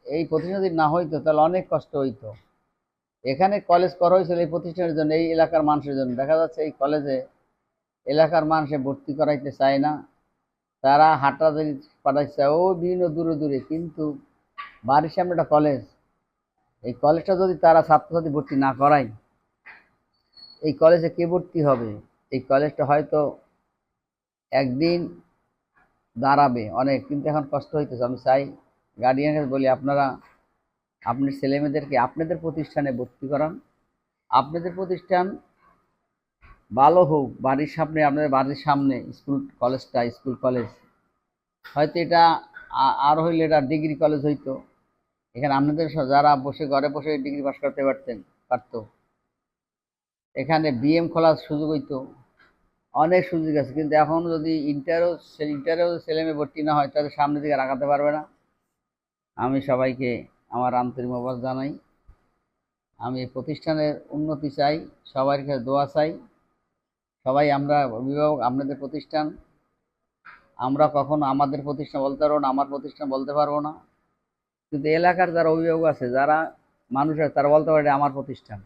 এই প্রতিষ্ঠান যদি না হইতো তাহলে অনেক কষ্ট হইতো। এখানে কলেজ করা হয়েছিল এই প্রতিষ্ঠানের জন্য, এই এলাকার মানুষের জন্য। দেখা যাচ্ছে এই কলেজে এলাকার মানুষে ভর্তি করাইতে চায় না, তারা হাঁটাহাঁটি পাঠাইছে ও বিভিন্ন দূরে দূরে। কিন্তু বাড়ির সামনে একটা কলেজ, এই কলেজটা যদি তারা ছাত্রছাত্রী ভর্তি না করায়, এই কলেজে কে ভর্তি হবে? এই কলেজটা হয়তো একদিন দাঁড়াবে অনেক, কিন্তু এখন কষ্ট হইতেছে। আমি চাই গার্ডিয়ানকে বলি, আপনারা আপনার ছেলেমেয়েদেরকে আপনাদের প্রতিষ্ঠানে ভর্তি করান। আপনাদের প্রতিষ্ঠান ভালো হোক, বাড়ির সামনে, আপনাদের বাড়ির সামনে স্কুল কলেজটা, স্কুল কলেজ হয়তো এটা আর হইলে এটা ডিগ্রি কলেজ হইতো। এখানে আপনাদের যারা বসে ঘরে বসে ডিগ্রি পাস করতে পারতো। এখানে বিএম খোলার সুযোগ হইতো, অনেক সুযোগ আছে। কিন্তু এখন যদি ইন্টারেও ছেলে মেয়ে ভর্তি না হয়, তাদের সামনের দিকে রাখাতে পারবে না। আমি সবাইকে আমার আন্তরিক মোবারক জানাই। আমি এই প্রতিষ্ঠানের উন্নতি চাই, সবার কাছে দোয়া চাই। সবাই আমরা অভিভাবক, আপনাদের প্রতিষ্ঠান। আমরা কখনো আমাদের প্রতিষ্ঠান বলতে পারবো না, আমার প্রতিষ্ঠান বলতে পারবো না, কিন্তু এলাকার যারা অভিভাবক আছে, যারা মানুষ আছে, তারা বলতে পারে আমার প্রতিষ্ঠান।